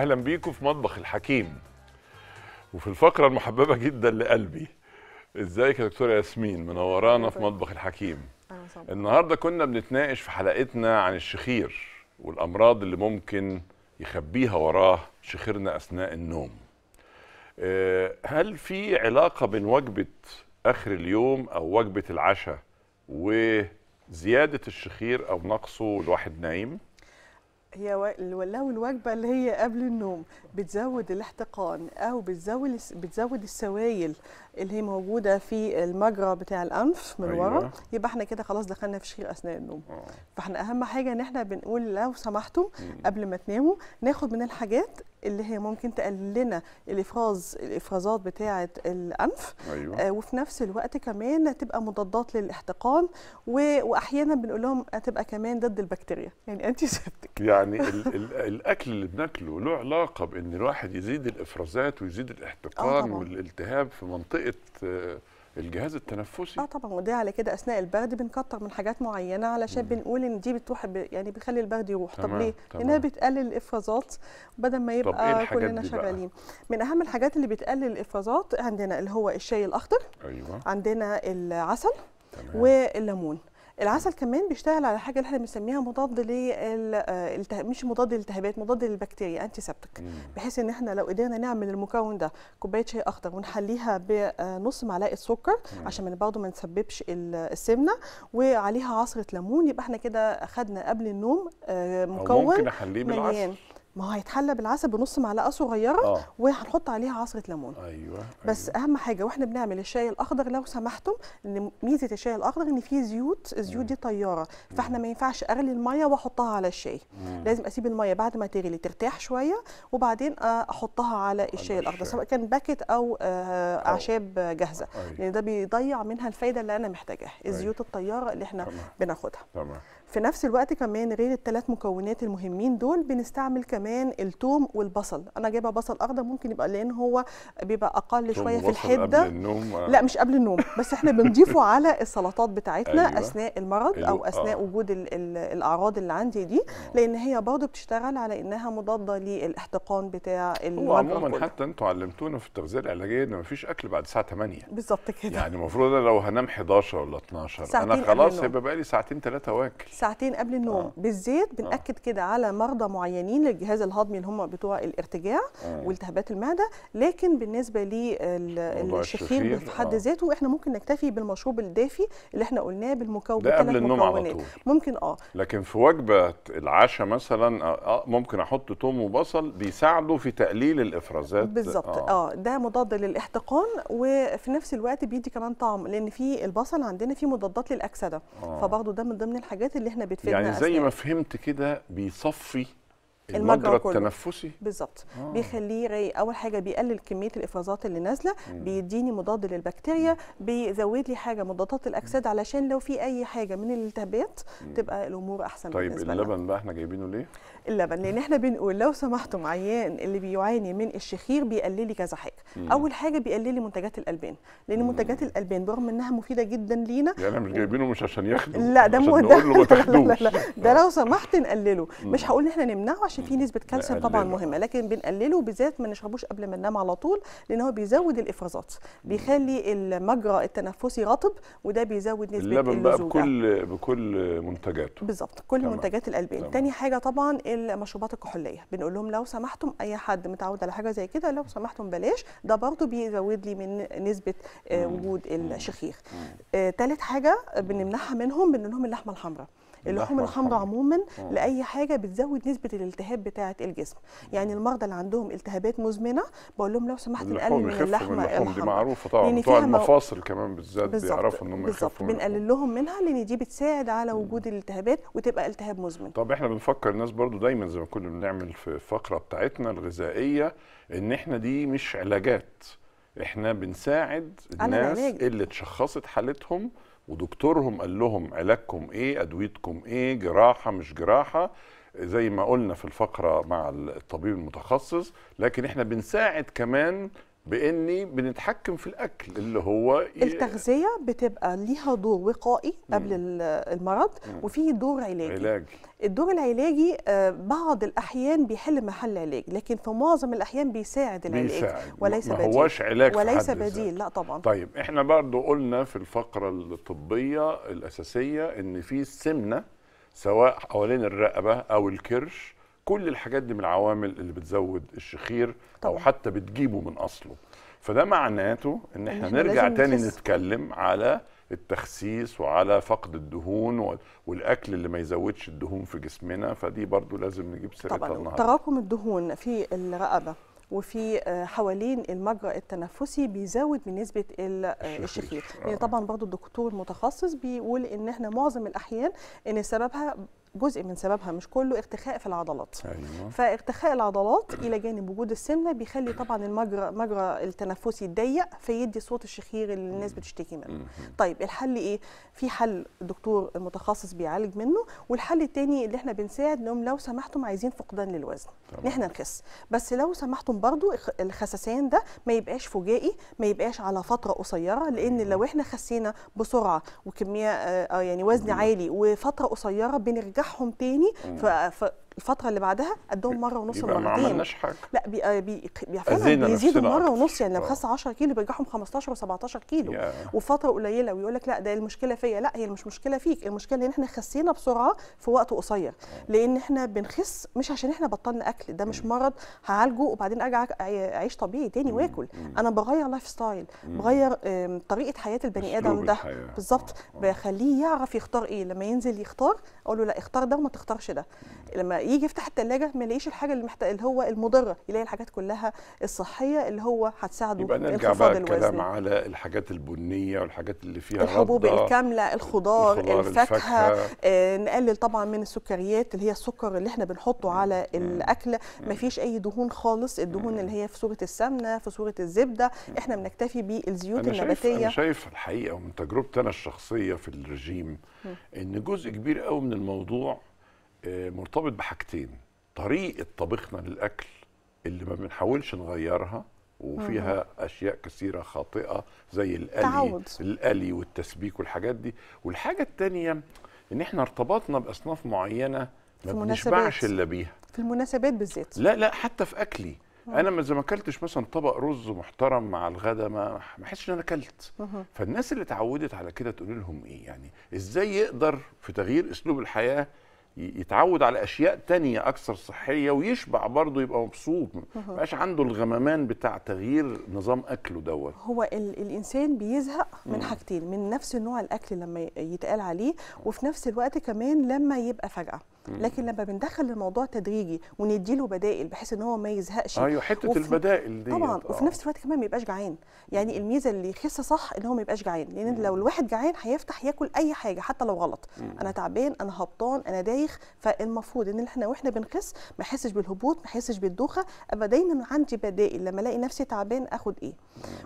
اهلا بيكم في مطبخ الحكيم وفي الفقره المحببه جدا لقلبي. ازيك يا دكتوره ياسمين؟ منورانا في مطبخ الحكيم. النهارده كنا بنتناقش في حلقتنا عن الشخير والامراض اللي ممكن يخبيها وراه شخيرنا اثناء النوم. هل في علاقه بين وجبه اخر اليوم او وجبه العشاء وزياده الشخير او نقصه والواحد نايم؟ هي لو الوجبه اللي هي قبل النوم بتزود الاحتقان او بتزود السوائل اللي هي موجوده في المجرى بتاع الانف من ورا، يبقى احنا كده خلاص دخلنا في شخير اثناء النوم. فاحنا اهم حاجه ان احنا بنقول لو سمحتم قبل ما تناموا ناخد من الحاجات اللي هي ممكن تقلل لنا الافرازات بتاعه الانف. وفي نفس الوقت كمان تبقى مضادات للاحتقان، واحيانا بنقول لهم هتبقى كمان ضد البكتيريا، يعني انتي سيبتك. يعني الاكل اللي بناكله له علاقه بان الواحد يزيد الافرازات ويزيد الاحتقان والالتهاب في منطقه الجهاز التنفسي. طبعا، وده على كده اثناء البرد بنكتر من حاجات معينه علشان بنقول ان دي بتروح يعني بتخلي البرد يروح. طب ليه؟ لانها بتقلل الافرازات بدل ما يبقى كلنا شغالين. من اهم الحاجات اللي بتقلل الافرازات عندنا اللي هو الشاي الاخضر. عندنا العسل والليمون. العسل كمان بيشتغل على حاجه اللي احنا بنسميها مضاد مش مضاد للالتهابات، مضاد للبكتيريا، انتي سبتك. بحيث ان احنا لو قدرنا نعمل المكون ده كوبايه شاي اخضر ونحليها بنص معلقه سكر عشان برضه ما نسببش السمنه، وعليها عصره ليمون، يبقى احنا كده اخدنا قبل النوم مكون ممكن احليه بالعسل. ما هو هيتحلى بالعسل بنص معلقه صغيره وهنحط عليها عصره ليمون. بس اهم حاجه واحنا بنعمل الشاي الاخضر لو سمحتم، ان ميزه الشاي الاخضر ان فيه زيوت، الزيوت دي طياره، فاحنا ما ينفعش اغلي الميه واحطها على الشاي. لازم اسيب الميه بعد ما تغلي ترتاح شويه وبعدين احطها على الشاي الاخضر، سواء كان باكت او اعشاب جاهزه، لان ده بيضيع منها الفايده اللي انا محتاجاها، الزيوت الطياره اللي احنا بناخدها. في نفس الوقت كمان غير الثلاث مكونات المهمين دول بنستعمل كمان الثوم والبصل. انا جايبه بصل اخضر، ممكن يبقى لان هو بيبقى اقل شويه في الحده. قبل النوم؟ لا مش قبل النوم، بس احنا بنضيفه على السلطات بتاعتنا اثناء المرض او اثناء وجود الاعراض اللي عندي دي، لان هي برضه بتشتغل على انها مضاده للاحتقان بتاع المجرى. هو عموما حتى انتوا علمتونا في التغذيه العلاجيه ان مفيش اكل بعد الساعه 8 بالظبط كده. يعني المفروض انا لو هنام 11 ولا 12 انا خلاص هيبقى بقى لي ساعتين 3 واكل. ساعتين قبل النوم بالذات بنأكد كده على مرضى معينين للجهاز الهضمي اللي هم بتوع الارتجاع والتهابات المعده. لكن بالنسبه للشخير في حد ذاته احنا ممكن نكتفي بالمشروب الدافي اللي احنا قلناه بالمكون ده قبل النوم على طول. ممكن لكن في وجبه العشاء مثلا ممكن احط ثوم وبصل بيساعدوا في تقليل الافرازات بالظبط. ده مضاد للاحتقان، وفي نفس الوقت بيدي كمان طعم، لان في البصل عندنا فيه مضادات للاكسده. فبرضه ده من ضمن الحاجات اللي احنا بتفيدنا يعني زي ما فهمت كده بيصفي المجرى التنفسي بالظبط. بيخليه رايق. اول حاجه بيقلل كميه الافرازات اللي نازله، بيديني مضاد للبكتيريا، بيزود لي حاجه مضادات الاكسده علشان لو في اي حاجه من الالتهابات تبقى الامور احسن. طيب اللبن بقى احنا جايبينه ليه؟ اللبن لان احنا بنقول لو سمحتم عيان اللي بيعاني من الشخير بيقلل لي كذا حاجه. اول حاجه بيقلل لي منتجات الالبان، لان منتجات الالبان برغم انها مفيده جدا لينا. يعني مش جايبينه مش عشان ياخدوا، لا ده نقول له ما تاخدوش. ده لو سمحت نقلله. مش هقول ان احنا نمنعه عشان في نسبه كالسيوم طبعا مهمه، لكن بنقلله بالذات ما نشربوش قبل ما ننام على طول، لان هو بيزود الافرازات، بيخلي المجرى التنفسي رطب، وده بيزود نسبه اللبن بقى بكل منتجاته بالظبط، كل منتجات الالبان. تاني حاجه طبعا المشروبات الكحوليه، بنقول لهم لو سمحتم اي حد متعود على حاجه زي كده لو سمحتم بلاش، ده برضه بيزود لي من نسبه وجود الشخير. ثالث حاجه بنمنعها منهم، بنقول لهم اللحمه الحمراء. اللحوم الحمراء عموما لاي حاجه بتزود نسبه الالتهاب بتاعه الجسم. يعني المرضى اللي عندهم التهابات مزمنه بقول لهم لو سمحت نقلل من اللحمه الحمراء. دي معروفه طبعا، بتوع المفاصل كمان بالذات بيعرفوا ان هم يخفوا منها. بنقلل لهم منها لان دي بتساعد على وجود الالتهابات وتبقى التهاب مزمن. طب احنا بنفكر الناس برضو دايما زي ما كنا بنعمل في الفقره بتاعتنا الغذائيه ان احنا دي مش علاجات، احنا بنساعد الناس اللي اتشخصت حالتهم ودكتورهم قال لهم علاجكم ايه، ادويتكم ايه، جراحه مش جراحه، زي ما قلنا في الفقره مع الطبيب المتخصص. لكن احنا بنساعد كمان باني بنتحكم في الاكل اللي هو التغذيه بتبقى ليها دور وقائي قبل المرض، وفي دور علاجي. الدور العلاجي بعض الاحيان بيحل محل علاج، لكن في معظم الاحيان بيساعد العلاج وليس بديل. ما هوش علاج وليس بديل، لا طبعا. طيب احنا برضو قلنا في الفقره الطبيه الاساسيه ان في السمنه سواء حوالين الرقبه او الكرش، كل الحاجات دي من العوامل اللي بتزود الشخير طبعا، او حتى بتجيبه من اصله. فده معناته ان احنا نرجع تاني نتكلم على التخسيس وعلى فقد الدهون والاكل اللي ما يزودش الدهون في جسمنا. فدي برضو لازم نجيب سيرتها طبعا. النهارده. تراكم الدهون في الرقبه وفي حوالين المجرى التنفسي بيزود من نسبه الشخير. يعني طبعا برضو الدكتور المتخصص بيقول ان احنا معظم الاحيان ان سببها، جزء من سببها مش كله، ارتخاء في العضلات. أيوة. فارتخاء العضلات الى جانب وجود السمنه بيخلي طبعا المجرى التنفسي ضيق، فيدي صوت الشخير اللي الناس بتشتكي منه. طيب الحل ايه؟ في حل الدكتور المتخصص بيعالج منه، والحل الثاني اللي احنا بنساعد انهم لو سمحتم عايزين فقدان للوزن ان احنا نخس، بس لو سمحتم برضو الخسسان ده ما يبقاش فجائي، ما يبقاش على فتره قصيره، لان لو احنا خسينا بسرعه وكميه يعني وزن عالي وفتره قصيره بنرجعهم تاني الفترة اللي بعدها قدهم مرة ونص مرتين. ما عملناش حاجة. لا بيزيدوا مرة ونص، يعني لو خس 10 كيلو بيرجعهم 15 و17 كيلو وفترة قليلة، ويقول لك لا ده المشكلة فيا. لا، هي مش مشكلة فيك، المشكلة ان احنا خسينا بسرعة في وقت قصير، لان احنا بنخس مش عشان احنا بطلنا اكل، ده مش مرض هعالجه وبعدين ارجع اعيش طبيعي تاني واكل. انا بغير لايف ستايل، بغير طريقة حياة البني ادم ده بالظبط، بخليه يعرف يختار ايه. لما ينزل يختار اقول له لا اختار ده وما تختارش ده. لما يجي يفتح الثلاجه ما يلاقيش الحاجه اللي هو المضره، يلاقي الحاجات كلها الصحيه اللي هو هتساعده في انخفاض الوزن. الكلام على الحاجات البنيه والحاجات اللي فيها الحبوب الكامله، الخضار الفاكهه. نقلل طبعا من السكريات اللي هي السكر اللي احنا بنحطه على الاكل. ما فيش اي دهون خالص، الدهون اللي هي في صوره السمنه، في صوره الزبده، احنا بنكتفي بالزيوت النباتيه. انا شايف الحقيقه ومن تجربتي انا الشخصيه في الرجيم ان جزء كبير قوي من الموضوع مرتبط بحاجتين: طريقة طبخنا للأكل اللي ما بنحاولش نغيرها، وفيها أشياء كثيرة خاطئة زي القلي والتسبيك والحاجات دي. والحاجة التانية إن إحنا ارتبطنا بأصناف معينة ما بنشبعش إلا بيها في المناسبات بالذات. لا حتى في أكلي انا ما اكلتش مثلا طبق رز محترم مع الغداء ما احسش ان انا اكلت. فالناس اللي اتعودت على كده تقول لهم ايه؟ يعني ازاي يقدر في تغيير اسلوب الحياه يتعود على اشياء تانية اكثر صحيه ويشبع برضه، يبقى مبسوط، ما يبقاش عنده الغممان بتاع تغيير نظام اكله دوت. هو الانسان بيزهق من حاجتين: من نفس نوع الاكل لما يتقال عليه، وفي نفس الوقت كمان لما يبقى فجأة. لكن لما بندخل الموضوع تدريجي ونديله بدائل بحيث ان هو ما يزهقش. ايوه، حته البدائل دي طبعا. وفي نفس الوقت كمان ما يبقاش جعان. يعني الميزه اللي يخس صح ان هو ما يبقاش جعان، لان لو الواحد جعان هيفتح ياكل اي حاجه حتى لو غلط. انا تعبان، انا هبطان، انا دايخ. فالمفروض ان احنا واحنا بنخس ما احسش بالهبوط، ما احسش بالدوخه، ابقى دايما عندي بدائل لما الاقي نفسي تعبان اخد ايه.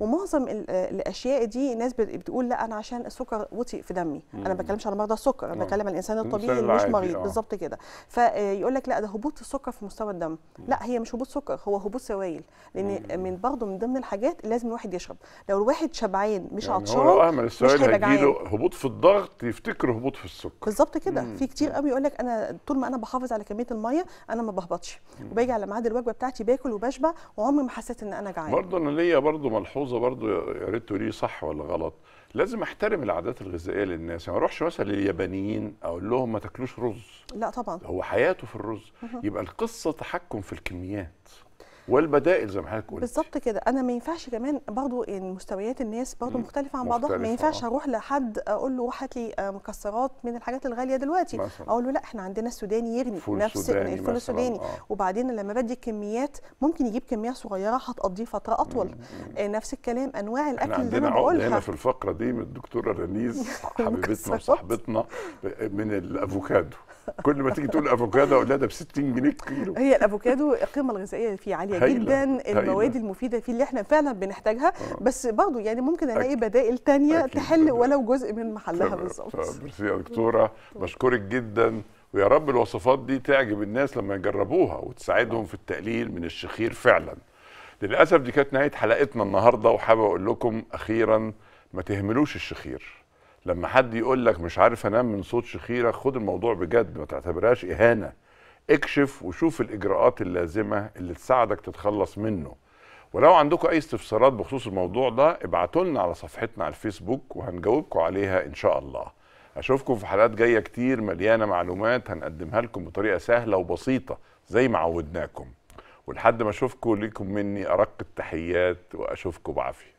ومعظم الاشياء دي الناس بتقول لا انا عشان السكر وطي في دمي. انا ما بتكلمش على مرضى السكر، انا بتكلم على الانسان الطبيعي اللي مش مريض. بالظبط كده. فيقول لك لا ده هبوط السكر في مستوى الدم. لا، هي مش هبوط سكر، هو هبوط سوائل. لان من برضه من ضمن الحاجات لازم الواحد يشرب. لو الواحد شبعان مش يعني عطشان هو اهمل السوائل هيجيله هبوط في الضغط يفتكر هبوط في السكر. بالظبط كده. في كتير قوي يقول لك انا طول ما انا بحافظ على كميه الميه انا ما بهبطش، وباجي على ميعاد الوجبه بتاعتي باكل وبشبع وعمري ما حسيت ان انا جعان. برضه انا ليا برضه ملحوظه برضه، يا ريت تقولي صح ولا غلط. لازم احترم العادات الغذائيه للناس، يعني ما اروحش مثلا لليابانيين اقول لهم ما تاكلوش رز. لا طبعا، هو حياته في الرز. يبقى القصه تحكم في الكميات والبدائل زي ما حضرتك قلت. بالظبط كده. انا ما ينفعش كمان برضو ان مستويات الناس برضو مختلفه عن بعضها. ما ينفعش اروح لحد اقول له روح هات لي مكسرات من الحاجات الغاليه دلوقتي مثلا. اقول له لا احنا عندنا السوداني يرمي نفس الفول السوداني. وبعدين لما بدي كميات ممكن يجيب كميه صغيره هتقضيه فتره اطول. نفس الكلام انواع الاكل اللي انا بقولها. عندنا هنا في الفقره دي من الدكتوره رنيز حبيبتنا وصاحبتنا من الافوكادو. كل ما تيجي تقول افوكادو اقول لها ده ب 60 جنيه كيلو. هي الافوكادو القيمه الغذائيه فيه عاليه جدا، المواد المفيده فيه اللي احنا فعلا بنحتاجها. بس برضه يعني ممكن الاقي بدائل تانية تحل ولو جزء من محلها بالظبط. ميرسي يا دكتوره، بشكرك جدا، ويا رب الوصفات دي تعجب الناس لما يجربوها وتساعدهم في التقليل من الشخير فعلا. للاسف دي كانت نهايه حلقتنا النهارده، وحابب اقول لكم اخيرا ما تهملوش الشخير. لما حد يقول لك مش عارف انام من صوت شخيره، خد الموضوع بجد، ما تعتبرهاش اهانه. اكشف وشوف الاجراءات اللازمه اللي تساعدك تتخلص منه. ولو عندكم اي استفسارات بخصوص الموضوع ده ابعتوا لنا على صفحتنا على الفيسبوك وهنجاوبكم عليها ان شاء الله. اشوفكم في حلقات جايه كتير مليانه معلومات هنقدمها لكم بطريقه سهله وبسيطه زي ما عودناكم. ولحد ما اشوفكم ليكم مني ارق التحيات واشوفكم بعافيه.